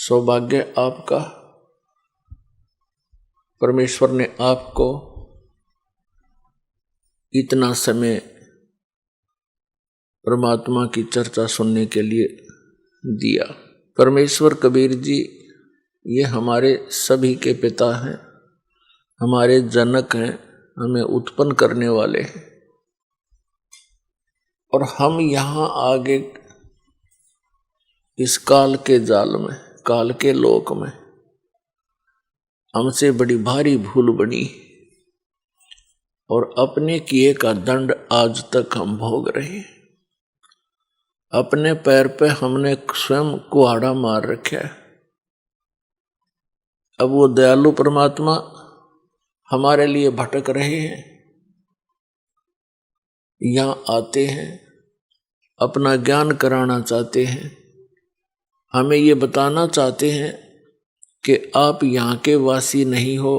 सौभाग्य आपका, परमेश्वर ने आपको इतना समय परमात्मा की चर्चा सुनने के लिए दिया। परमेश्वर कबीर जी ये हमारे सभी के पिता हैं, हमारे जनक हैं, हमें उत्पन्न करने वाले हैं। और हम यहाँ आगे इस काल के जाल में, काल के लोक में हमसे बड़ी भारी भूल बनी और अपने किए का दंड आज तक हम भोग रहे हैं। अपने पैर पे हमने स्वयं कुहाड़ा मार रखा है। अब वो दयालु परमात्मा हमारे लिए भटक रहे हैं, यहाँ आते हैं, अपना ज्ञान कराना चाहते हैं, हमें ये बताना चाहते हैं कि आप यहाँ के वासी नहीं हो,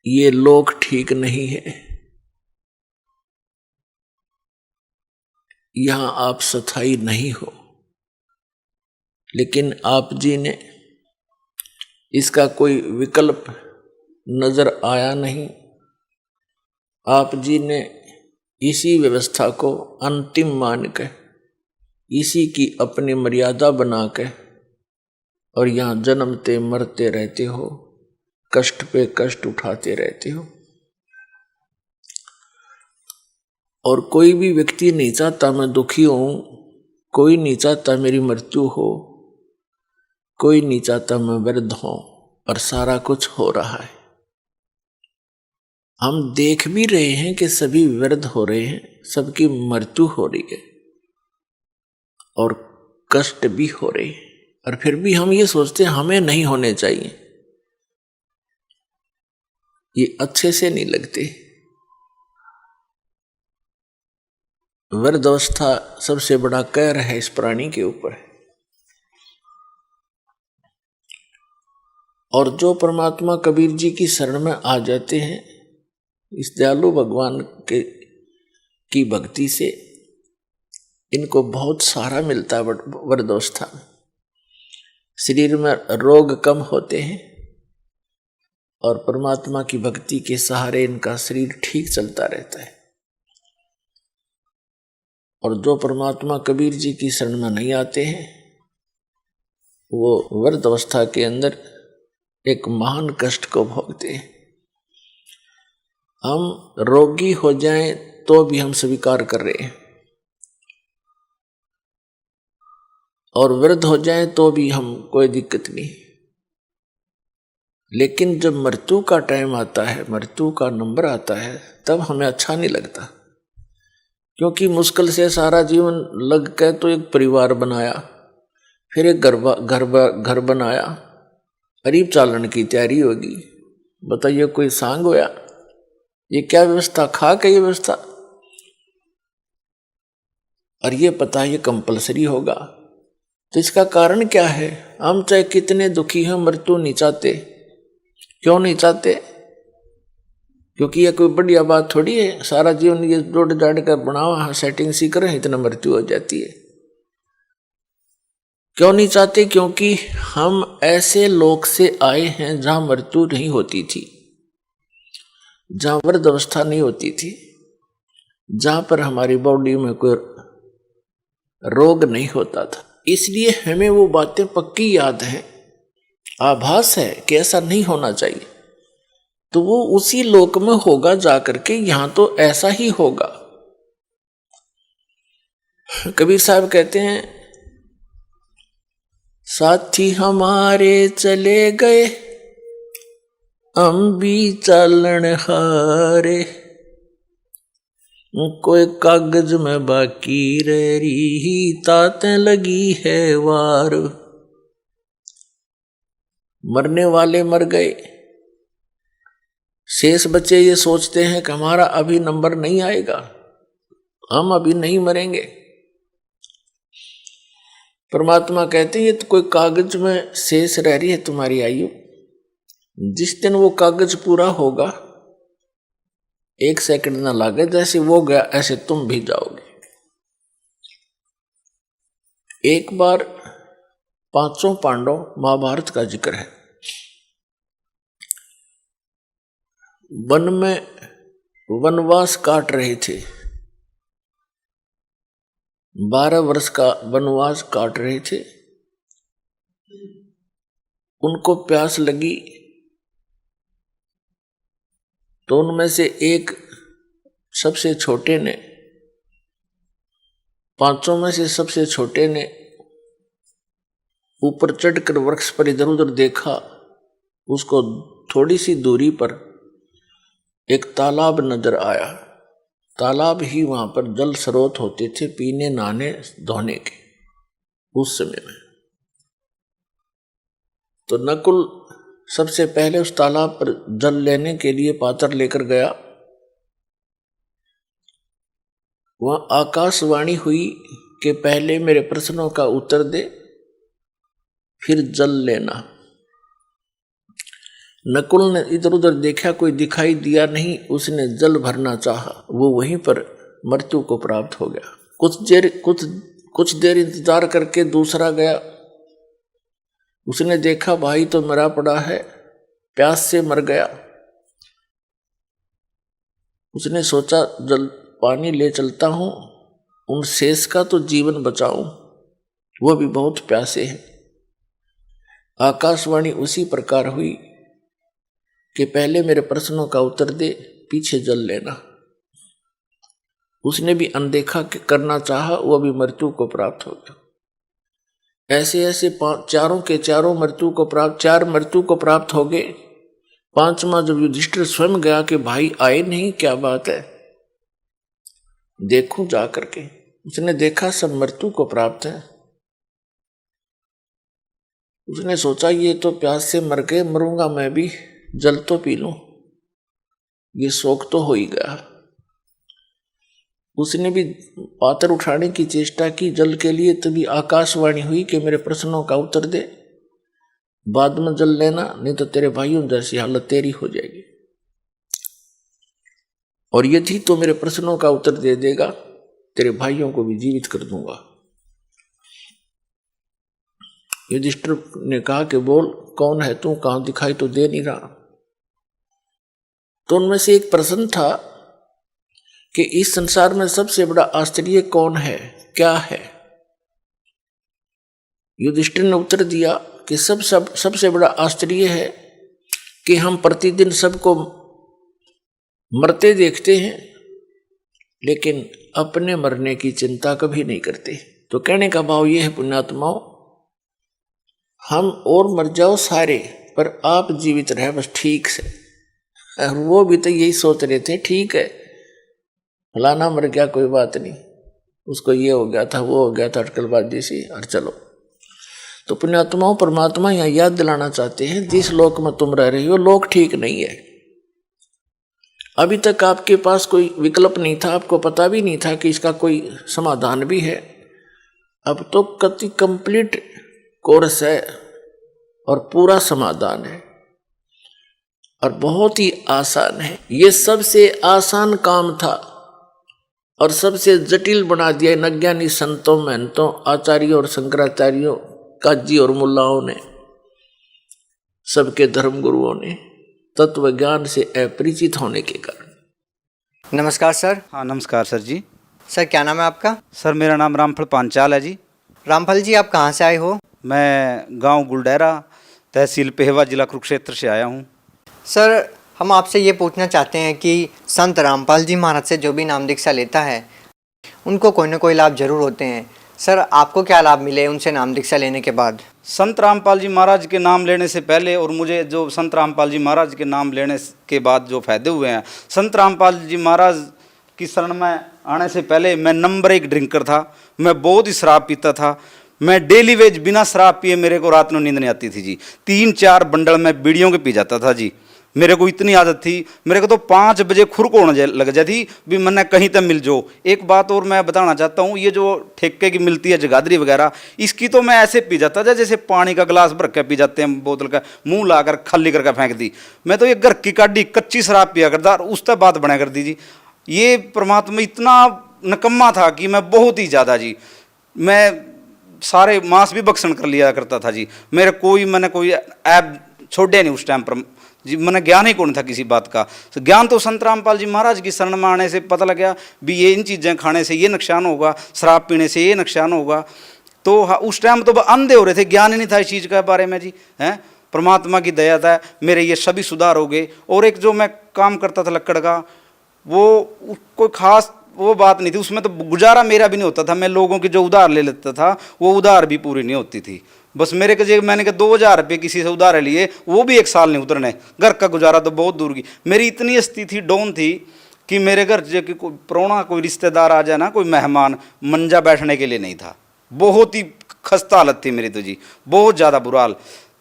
ये लोक ठीक नहीं है, यहाँ आप स्थायी नहीं हो। लेकिन आप जी ने इसका कोई विकल्प नजर आया नहीं। आप जी ने इसी व्यवस्था को अंतिम मान के, इसी की अपनी मर्यादा बना के और यहाँ जन्मते मरते रहते हो, कष्ट पे कष्ट उठाते रहते हो। और कोई भी व्यक्ति नहीं चाहता मैं दुखी हूं, कोई नहीं चाहता मेरी मृत्यु हो, कोई नहीं चाहता मैं वृद्ध हूं, और सारा कुछ हो रहा है। हम देख भी रहे हैं कि सभी वृद्ध हो रहे हैं, सबकी मृत्यु हो रही है और कष्ट भी हो रहे हैं, और फिर भी हम ये सोचते हैं हमें नहीं होने चाहिए। ये अच्छे से नहीं लगते। वृद्धावस्था सबसे बड़ा कहर है इस प्राणी के ऊपर। और जो परमात्मा कबीर जी की शरण में आ जाते हैं, इस दयालु भगवान के की भक्ति से इनको बहुत सारा मिलता है। वृद्धावस्था में शरीर में रोग कम होते हैं और परमात्मा की भक्ति के सहारे इनका शरीर ठीक चलता रहता है। और जो परमात्मा कबीर जी की शरण में नहीं आते हैं, वो वृद्धावस्था के अंदर एक महान कष्ट को भोगते हैं। हम रोगी हो जाएं तो भी हम स्वीकार कर रहे हैं, और वृद्ध हो जाएं तो भी हम कोई दिक्कत नहीं। लेकिन जब मृत्यु का टाइम आता है, मृत्यु का नंबर आता है, तब हमें अच्छा नहीं लगता। क्योंकि मुश्किल से सारा जीवन लग के तो एक परिवार बनाया, फिर एक घर बनाया, करीब चालन की तैयारी होगी। बताइए कोई सांग होया? ये क्या व्यवस्था, खा के ये व्यवस्था, और ये पता ये कंपलसरी होगा। तो इसका कारण क्या है? हम चाहे कितने दुखी हैं, मृत्यु नहीं चाहते। क्यों नहीं चाहते? क्योंकि ये कोई बढ़िया बात थोड़ी है, सारा जीवन ये जोड़ जाड़ कर बनावा, सेटिंग सी करें, इतना मृत्यु हो जाती है। क्यों नहीं चाहते? क्योंकि हम ऐसे लोक से आए हैं जहां मृत्यु नहीं होती थी, जहां वृद्धावस्था नहीं होती थी, जहां पर हमारी बॉडी में कोई रोग नहीं होता था। इसलिए हमें वो बातें पक्की याद हैं, आभास है कि ऐसा नहीं होना चाहिए। तो वो उसी लोक में होगा जाकर के, यहां तो ऐसा ही होगा। कबीर साहब कहते हैं, साथी हमारे चले गए, हम भी चालन हारे, कोई कागज में बाकी रह रही, ताते लगी है वार। मरने वाले मर गए, शेष बच्चे ये सोचते हैं कि हमारा अभी नंबर नहीं आएगा, हम अभी नहीं मरेंगे। परमात्मा कहते हैं ये तो कोई कागज में शेष रह रही है तुम्हारी आयु, जिस दिन वो कागज पूरा होगा, 1 सेकंड ना लागे, जैसे वो गया ऐसे तुम भी जाओगे। एक बार पांचों पांडव महाभारत का जिक्र है। वन में वनवास काट रहे थे, 12 वर्ष का वनवास काट रहे थे। उनको प्यास लगी तो उनमें से एक सबसे छोटे ने, पांचों में से सबसे छोटे ने ऊपर चढ़कर वृक्ष पर इधर उधर देखा। उसको थोड़ी सी दूरी पर एक तालाब नजर आया। तालाब ही वहां पर जल स्रोत होते थे पीने, नहाने, धोने के उस समय में। तो नकुल सबसे पहले उस तालाब पर जल लेने के लिए पात्र लेकर गया। वहां आकाशवाणी हुई कि पहले मेरे प्रश्नों का उत्तर दे, फिर जल लेना। नकुल ने इधर उधर देखा, कोई दिखाई दिया नहीं। उसने जल भरना चाहा, वो वहीं पर मृत्यु को प्राप्त हो गया। कुछ देर इंतजार करके दूसरा गया। उसने देखा भाई तो मरा पड़ा है, प्यास से मर गया। उसने सोचा जल पानी ले चलता हूं, उन शेष का तो जीवन बचाऊं, वो भी बहुत प्यासे हैं। आकाशवाणी उसी प्रकार हुई कि पहले मेरे प्रश्नों का उत्तर दे, पीछे जल लेना। उसने भी अनदेखा करना चाहा, वह भी मृत्यु को प्राप्त हो गया। ऐसे ऐसे चारों के चारों चार मृत्यु को प्राप्त हो गए। पांचवा जब युधिष्ठिर स्वयं गया कि भाई आए नहीं, क्या बात है, देखूं जा करके। उसने देखा सब मृत्यु को प्राप्त है। उसने सोचा ये तो प्यास से मर गए, मरूंगा मैं भी, जल तो पी लूं, ये शौक तो हो ही गया। उसने भी पात्र उठाने की चेष्टा की जल के लिए। तभी आकाशवाणी हुई कि मेरे प्रश्नों का उत्तर दे, बाद में जल लेना, नहीं तो तेरे भाइयों जैसी हालत तेरी हो जाएगी। और यदि तो मेरे प्रश्नों का उत्तर दे देगा, तेरे भाइयों को भी जीवित कर दूंगा। युधिष्ठिर ने कहा कि बोल कौन है तू, कहां दिखाई तो दे नहीं रहा। तो उनमें से एक प्रश्न था कि इस संसार में सबसे बड़ा आश्चर्य कौन है, क्या है। युधिष्ठिर ने उत्तर दिया कि सबसे बड़ा आश्चर्य है कि हम प्रतिदिन सबको मरते देखते हैं, लेकिन अपने मरने की चिंता कभी नहीं करते। तो कहने का भाव यह है पुण्यात्माओं, हम और मर जाओ सारे, पर आप जीवित रहे बस ठीक से। और वो भी तो यही सोच रहे थे, ठीक है फलाना मर गया कोई बात नहीं, उसको ये हो गया था, वो हो गया था, अटकलबाजी सी, और चलो। तो पुण्यात्माओं, परमात्मा यहाँ याद दिलाना चाहते हैं, जिस लोक में तुम रह रही हो लोक ठीक नहीं है। अभी तक आपके पास कोई विकल्प नहीं था, आपको पता भी नहीं था कि इसका कोई समाधान भी है। अब तो कति कंप्लीट कोर्स है और पूरा समाधान है और बहुत ही आसान है। ये सबसे आसान काम था और सबसे जटिल बना दिया इन अज्ञानी संतों, महंतों, आचार्यों और शंकराचार्यों, काजी और मुल्लाओं ने, सबके धर्म गुरुओं ने, तत्व ज्ञान से अपरिचित होने के कारण। नमस्कार सर। हाँ नमस्कार सर जी। सर क्या नाम है आपका? सर मेरा नाम रामफल पांचाल है जी। रामफल जी, आप कहाँ से आए हो? मैं गांव गुलडेरा, तहसील पेहवा, जिला कुरुक्षेत्र से आया हूँ। सर हम आपसे ये पूछना चाहते हैं कि संत रामपाल जी महाराज से जो भी नाम दीक्षा लेता है उनको कोई ना कोई लाभ जरूर होते हैं। सर आपको क्या लाभ मिले उनसे नाम दीक्षा लेने के बाद? संत रामपाल जी महाराज के नाम लेने से पहले और मुझे जो संत रामपाल जी महाराज के नाम लेने के बाद जो फायदे हुए हैं, संत रामपाल जी महाराज की शरण में आने से पहले मैं नंबर 1 ड्रिंकर था। मैं बहुत ही शराब पीता था। मैं डेली वेज बिना शराब पिए मेरे को रात में नींद नहीं आती थी जी। 3-4 बंडल मैं बीड़ियों के पी जाता था जी। मेरे को इतनी आदत थी, मेरे को तो 5 बजे खुरक होने लग जाती भी मैंने कहीं तक मिल जो। एक बात और मैं बताना चाहता हूँ, ये जो ठेके की मिलती है जगाधरी वगैरह, इसकी तो मैं ऐसे पी जाता था जैसे पानी का गिलास भर के पी जाते हैं बोतल का, मुंह लाकर खाली करके फेंक दी। मैं तो ये घर की काटी कच्ची शराब पिया करता और उस तक बात बना कर दी जी। ये परमात्मा इतना निकम्मा था कि मैं बहुत ही ज़्यादा जी, मैं सारे मांस भी बक्सन कर लिया करता था जी। मैंने कोई ऐप छोड़े नहीं उस टाइम पर जी। मैंने ज्ञान ही कौन था किसी बात का। तो ज्ञान तो संत रामपाल जी महाराज की शरण में आने से पता लगा भी ये इन चीज़ें खाने से ये नुकसान होगा, शराब पीने से ये नुकसान होगा। तो हाँ, उस टाइम तो अंधे हो रहे थे, ज्ञान ही नहीं था इस चीज़ के बारे में जी। हैं, परमात्मा की दया था, मेरे ये सभी सुधार हो गए। और एक जो मैं काम करता था लक्कड़ का, वो कोई खास वो बात नहीं थी उसमें, तो गुजारा मेरा भी नहीं होता था। मैं लोगों की जो उधार ले लेता था वो उधार भी पूरी नहीं होती थी। बस मेरे के मैंने कहा 2000 रुपये किसी से उधार लिए, वो भी 1 साल नहीं उतरने। घर का गुजारा तो बहुत दूर की। मेरी इतनी स्थिति डाउन थी कि मेरे घर जो कि कोई प्राहुणा, कोई रिश्तेदार आ जाए ना, कोई मेहमान, मंजा बैठने के लिए नहीं था। बहुत ही खस्ता हालत थी मेरी तो जी, बहुत ज़्यादा बुरा हाल।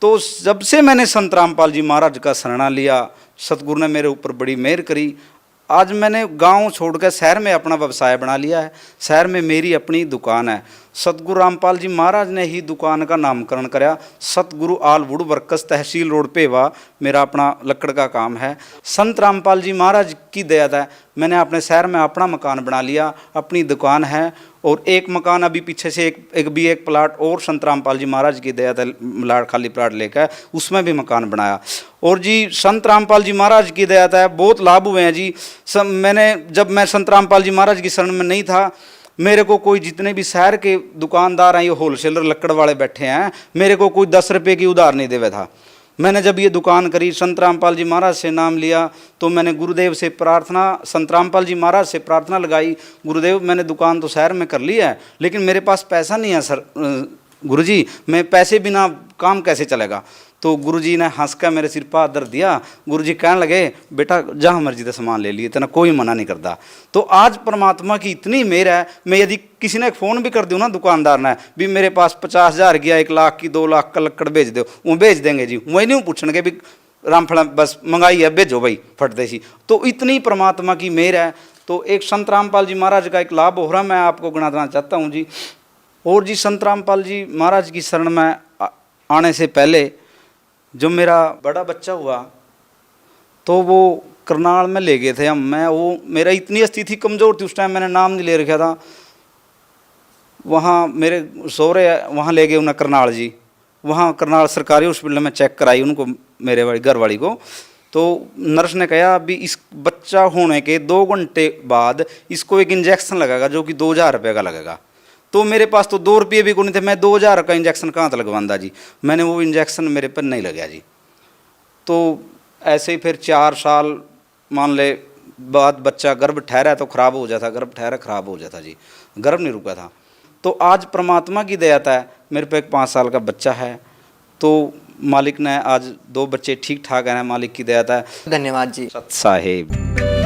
तो जब से मैंने संत रामपाल जी महाराज का शरणा लिया, सतगुरु ने मेरे ऊपर बड़ी मेहर करी। आज मैंने गांव छोड़कर शहर में अपना व्यवसाय बना लिया है। शहर में मेरी अपनी दुकान है। सतगुरु रामपाल जी महाराज ने ही दुकान का नामकरण कराया। सतगुरु आल would workers, tehsil road Pewa, मेरा अपना लक्कड़ का काम है। संत रामपाल जी महाराज की दया था, मैंने अपने शहर में अपना मकान बना लिया, अपनी दुकान है। और एक मकान अभी पीछे से एक प्लाट और संत रामपाल जी महाराज की दया था, खाली प्लाट लेकर उसमें भी मकान बनाया। और जी संत रामपाल जी महाराज की दया था, बहुत लाभ हुए हैं जी। जब मैं संत रामपाल जी महाराज की शरण में नहीं था, मेरे को कोई, जितने भी शहर के दुकानदार हैं, ये होलसेलर लक्कड़ वाले बैठे हैं, मेरे को कोई 10 रुपये की उधार नहीं देवे था। मैंने जब ये दुकान करी, संत रामपाल जी महाराज से नाम लिया, तो मैंने गुरुदेव से प्रार्थना, संत रामपाल जी महाराज से प्रार्थना लगाई, गुरुदेव मैंने दुकान तो शहर में कर ली है, लेकिन मेरे पास पैसा नहीं है सर, गुरुजी मैं पैसे बिना काम कैसे चलेगा। तो गुरुजी ने हंस कर मेरे सिर पर दर दिया। गुरुजी कहने लगे, बेटा जहाँ मर्जी का सामान ले लिए, तेना कोई मना नहीं करता। तो आज परमात्मा की इतनी मेहर है, मैं यदि किसी ने फ़ोन भी कर दूँ ना दुकानदार ने भी, मेरे पास 50,000 गया, 1 लाख की 2 लाख का लक्कड़ भेज दो, वो भेज देंगे जी। वही नहीं पूछने भी रामफला बस मंगाई है, भेजो भाई फटते सी। तो इतनी परमात्मा की मेहर है। तो एक संत रामपाल जी महाराज का एक लाभ हो रहा, मैं आपको गिनाना चाहता हूँ जी। और जी संत रामपाल जी महाराज की शरण में आने से पहले जो मेरा बड़ा बच्चा हुआ, तो वो करनाल में ले गए थे हम। मेरा इतनी स्थिति कमज़ोर थी उस टाइम, मैंने नाम नहीं ले रखा था। वहाँ मेरे सौरे वहाँ ले गए उन्हें करनाल जी। वहाँ करनाल सरकारी हॉस्पिटल में चेक कराई उनको, मेरे वाली घर वाली को। तो नर्स ने कहा अभी इस बच्चा होने के 2 घंटे बाद इसको एक इंजेक्शन लगेगा जो कि 2000 रुपये का लगेगा। तो मेरे पास तो 2 रुपये भी कोई नहीं थे, मैं 2000 का इंजेक्शन कहाँ तक लगवांदा जी। मैंने वो इंजेक्शन मेरे पर नहीं लगा जी। तो ऐसे ही फिर 4 साल मान ले बाद बच्चा गर्भ ठहरा तो ख़राब हो जाता, गर्भ ठहरा ख़राब हो जाता जी, गर्भ नहीं रुका था। तो आज परमात्मा की दया है, मेरे पे एक 5 साल का बच्चा है। तो मालिक ने आज 2 बच्चे ठीक ठाक हैं, मालिक की दया है। धन्यवाद जी। सत साहेब।